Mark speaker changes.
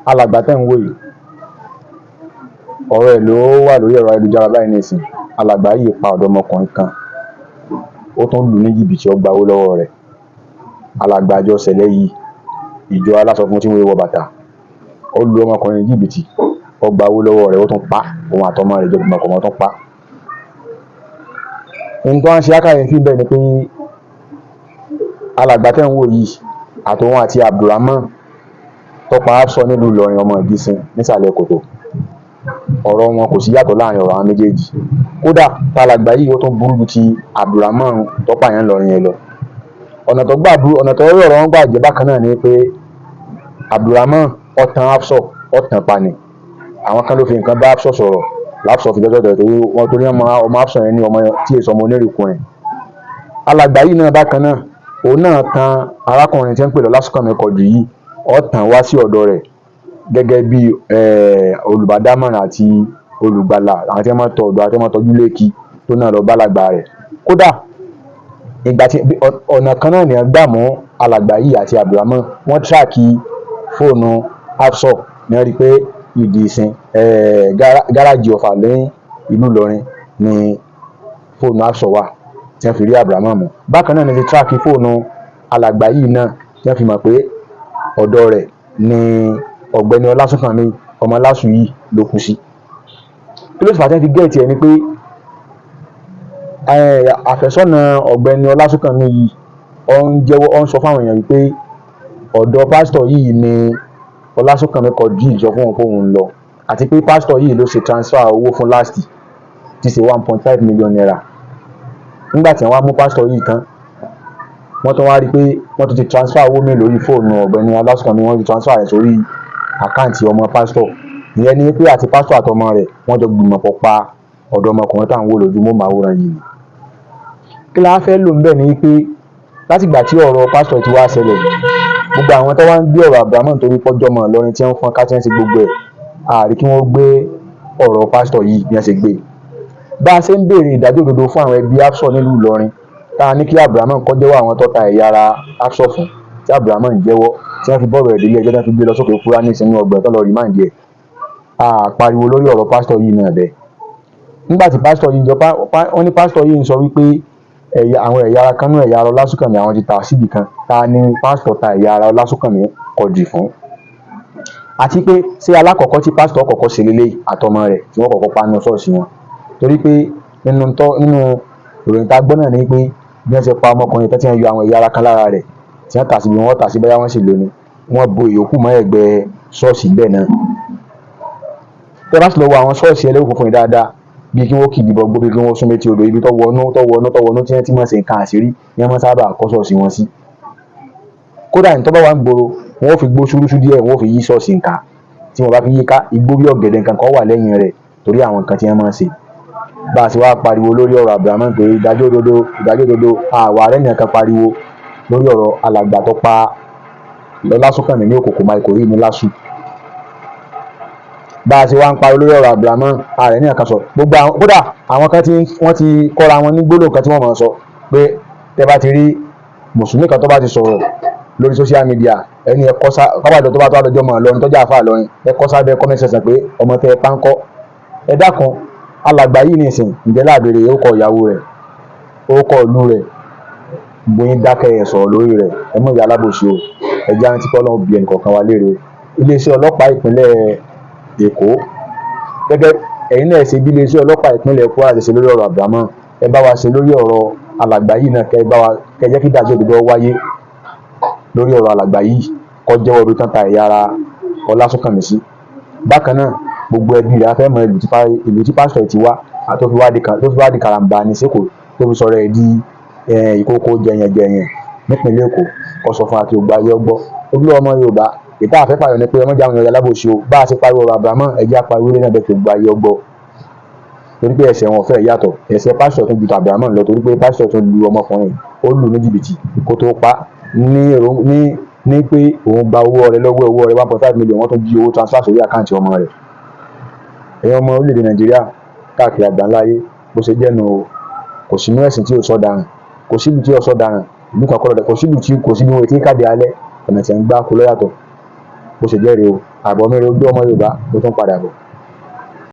Speaker 1: alàgbà tẹ́ ń wò yìí ọ̀rọ̀ ẹ̀ ló wà lórí ẹ̀rọ ayélujára báyìí nísìn. Alàgbà yìí pa ọ̀dọ́mọkùnrin kan, ó tún lù ní jìbìtì, ó gba owó lọ́wọ́ rẹ̀. Alàgbà àjọ Sẹ̀lẹ̀ yìí, ìjọ aláṣọ funfun tí wọ́n wọ bàtà, ó lu ọmọkùnrin ní jìbìtì, ó gba owó lọ́wọ́ rẹ̀, ó tún pa òun àtọmọ rẹ̀, ìjọba ọmọkùnrin tún pa. Ohun tó wá ń ṣe àkàyèfí bẹ́ẹ̀ ni pé alàgbà tẹ́ ń wò yìí àtòun àti Abdulrahman tó pa Hafsat nílùú Ìlọrin ọmọ Ìdísìn nísàlẹ̀ Kòtò, ọ̀rọ̀ wọn kò sí yàtọ̀ láàrin ọ̀rọ̀ àwọn méjèèjì. Kódà tálàgbà yìí ó tún burú ju ti Abdulrahman tó pààyàn Ìlọrin yẹn lọ. Ọ̀nà tó rí ọ̀rọ̀ wọn gbà jẹ́ bákan náà ni pé Abdulrahman ó tan Hafsat, ó tàn pa ni. Àwọn kan ló fi nǹkan bá Hafsat sọ̀rọ̀, Hafsat fi lọ́sọ̀dọ̀ torí ọmọ Hafsat yẹn ní ọmọ tí èso ọmọ onírìnkùnrin. Alàgbà yìí náà bákan náà, òun náà tan arákùnrin tí ń pè lọ Lásùnkànmí Quadri yìí, ó tàn wá sí ọ̀dọ̀ rẹ̀ gẹ́gẹ́ bí olùbádámọ̀ràn àti olùgbàlà, àwọn tí wọ́n máa tọ ọ̀dọ̀ àti wọ́n máa tọ́jú léèkì tó náà lọ bá alàgbà rẹ̀. Kódà ìgbà tí ọ̀nà kan náà ni wọ́n gbà mọ́ alàgbà yìí àti Abdulrahman, wọ́n tíráàkì fóònù Hafsat ní wọ́n rí pé Ìdísìn gáràjì Ọ̀fà ní ìlú Ìlọrin ni fóònù Hafsat wà tí wọ́n fi rí Abdulrahman mú. Bákan náà ni wọ́n tíráàkì fóònù alàgbà yìí náà tí wọ́n fi mọ̀ pé ọ̀dọ̀ rẹ̀ ni ọ̀gbẹ́ni Ọlásùnkànmí ọmọ Lásù yìí ló kú sí. Kí ló fà á tí wọ́n fi gẹ̀ẹ́tì ẹ̀ ni pé àfẹ́sọ́nà ọ̀gbẹ́ni Ọlásùnkànmí yìí ó ń sọ fáwọn èèyàn wípé ọ̀dọ̀ pásítọ̀ yìí ni Ọlásùnkànmí Quadri sọ fún òun pé òun lọ, àti pé pásítọ̀ yìí ló ṣe transfer owó fún last tí ṣe 1.5 million naira. Nígbà tí wọ́n wá mú pásítọ̀ yìí tán, wọ́n tún wá rí pé wọ́n tún ti transfer owó mi lórí fóònù ọ̀gbẹ́ni Ọlásùnkànmí, wọ́n ti transfer rẹ̀ sórí àkáǹtì ọmọ pásítọ̀. Ìyẹn ni pé àti pásítọ̀ àtọmọ rẹ̀ wọ́n jọ gbìmọ̀ pọ̀ pa ọ̀dọ́mọkùnrin táwọn wò lójúmọ́ màwòrán yìí. Kí la fẹ́ lò ń bẹ̀ ni pé látìgbà tí ọ̀rọ̀ pásítọ̀ ti wá ṣẹlẹ̀, gbogbo àwọn tó wá ń gbé ọ̀rọ̀ Abdulrahman torí pọ́jọ́ mọ́ Ìlọrin tí wọ́n fọ́n ká tí wọ́n ṣe gbogbo ẹ̀, àrí kí wọ́n gbé ọ̀rọ̀ pásítọ̀ yìí bí wọ́n ṣe gbé. Bá a ṣe ń béèrè ìdájọ́ òdodo fún àwọn ẹbí Hafsat nílùú Ìlọrin, tá a ní kí Abdulrahman kó jẹ́wọ́ àwọn tó ta ẹ̀yà ara Hafsat fún, tí Abdulrahman jẹ́wọ́, tí wọ́n fi bọ́ọ̀rọ̀ ẹ̀dẹ́lé ẹjọ́ tí wọ́n fi gbé lọ sókè kúrá ní ìsinmi ọgbà tó lọ rí máa ń jẹ. A pariwo lórí ọ̀rọ̀ pásítọ̀ yìí náà bẹ́ẹ̀. Nígbà tí pásítọ̀ yìí wọ́n ní pásítọ̀ yìí ń sọ wípé àwọn ẹ̀yà ara kan náà ẹ̀yà ara Ọlásùnkànmí àwọn ti ta síbì kan, ta ni pásítọ̀ ta ẹ̀yà ara Ọlásùnkànmí Quadri fún. Àti pé ṣé alákọ̀ọ́kọ́ tí pásítọ̀ kọ́kọ́ ṣe lélẹ̀ àtọmọ rẹ̀ tí wọ́n kọ́kọ́ pa nínú ṣọ́ọ̀ṣì wọn. Torí pé nínú ìròyìn tá a gbọ́ náà ni pé bí wọ́n ṣe pa ọmọkùnrin tó ti ń yọ àwọn ẹ̀yà ara kan lára rẹ̀ tí wọ́n tà síbi wọ́n tà sí bóyá wọ́n sì lónìí, wọ́n bo ìyókù mọ́ ẹ̀gbẹ́ ṣọ́ọ̀ṣì bẹ́ẹ̀ náà. Tẹ́ bá sì lọ wo àwọn ṣọ́ọ̀ṣì ẹlẹ́wọ̀n funfun yìí dáadáa, bí kí wọ́n kì í dìbò gbó, bí kí wọ́n sún méjì odò, ibi tó wọnú tí wọ́n ti máa ṣe nǹkan àṣírí ni wọ́n sábà kọ́ ṣọ́ọ̀ṣì wọn sí. Kódà ní tó bá wà ń gbòòrò, wọ́n fi gbó ṣúrúṣú díẹ̀, wọ́n fi yí ṣọ́ọ̀ṣì nǹkan, tí wọ́n bá fi yí ká igbó bí ọ̀gẹ̀dẹ̀ nǹkan kan wà lẹ́yìn rẹ̀ torí àwọn nǹkan tí wọ́n máa ń ṣe. Bá a ṣe wá pariwo lórí ọ̀rọ̀ Abdulrahman pé ìdájọ́ òdodo, àwa rẹ̀ nìkan pariwo lórí ọ̀rọ̀ alàgbà tó pa Ọlásùnkànmí ní òkòkò Michael yìí ní Lásù. Bá a ṣe wá ń pariwo lórí ọ̀rọ̀ Abdulrahman, ààrẹ ní àkàsọ̀ gbogbo àwọn, kódà àwọn kan tí wọ́n ti kọ́ra wọn ní gbólóhùn kan tí wọ́n máa ń sọ pé tẹ́ bá ti rí mùsùlùmí kan tó bá ti sọ̀rọ̀ lórí social media, ẹni ẹ̀kọ́ kábàjọ́ tó bá tó àdójọ́ mọ́ Ìlọrin tọ́jà àfà Ìlọrin, ẹ̀kọ́ sábẹ́ comment section pé ọmọ tẹ pánkọ́. Ẹ dákun, alàgbà yìí nìsín ǹjẹ́ láàbèrè orúkọ ìyàwó rẹ̀, orúkọ ìlú rẹ̀, gbóyin dákẹ́ ẹ̀ sọ̀rọ̀ lórí rẹ̀, ẹ mọ̀ ìyá alábòsí o, ẹja ń tipọ́ lọ́wọ́ bí ẹnì kọ̀ọ̀kan wa léèrè. Iléeṣẹ́ ọlọ́pàá ìpínlẹ̀ Èkó, gẹ́gẹ́ ẹ̀yin náà ṣe bí iléeṣẹ́ ọlọ́pàá ìpínlẹ̀ Kwara ṣe lórí ọ̀rọ̀ Abdulrahman, ẹ bá wa ṣe lórí ọ̀rọ̀ alàgbà yìí náà, kẹ́ jẹ́ kí ìdájọ́ òdodo wáyé lórí ọ̀rọ̀ alàgbà yìí, kó jẹ́wọ́ ibi tán ta ẹ̀yà ara Ọlásùnkànmí sí. Bákan náà gbogbo ẹbí rẹ̀ á fẹ́ mọ ìlú tí pásítọ̀ ti wá, tó fi wá di karambà ní sẹ́kọ̀, tó fi sọ̀rọ̀ ẹ̀ di ìkókó jẹyàn nípínlẹ̀ Èkó, kó sọ fún àti ògbà ayé ọgbọ́. Olúwa ọmọ Yorùbá, ìta àfẹ́fàyọ̀ ni pé ọmọ jáwọn èèyàn alábòsí o, bá a ṣe pariwo ọ̀rọ̀ Abdulrahman, ẹjẹ́ apariwo lé náà bẹ́ẹ̀ tó gba ayé ọgbọ́. Torí pé ẹ̀ṣẹ̀ wọn fẹ́ yàtọ̀, ẹ̀ṣẹ̀ pásítọ̀ tó ju Abdulrahman lọ, torí pé pásítọ̀ tó lu ọmọkùnrin, ó lù ní jìbìtì kó tó pa ní pé òun gba owó rẹ̀ lọ́wọ́ owó rẹ̀ 1.5 million, wọ́n tún jí owó transfer sórí àkáǹtì ọmọ rẹ̀. Ẹ̀yin ọmọ orílẹ̀-èdè Nàìjíríà káàkiri àgbáńlá ayé, bó ṣe jẹ́ nu o, kò sínú ẹ̀sìn tí ò sọ̀daràn, kò sílùú tí ò sọ̀daràn, ìlú kan kọ́ lọ́dọ̀, kò sílùú tí kò sí bí wọ́n ti káde alẹ́, ọ̀nà tí ń gbá kó lọ́yàtọ̀. bó ṣe jẹ́ rèé o. Àbọ̀ mi rè ojú ọmọ Yorùbá, mo tún padà bọ̀.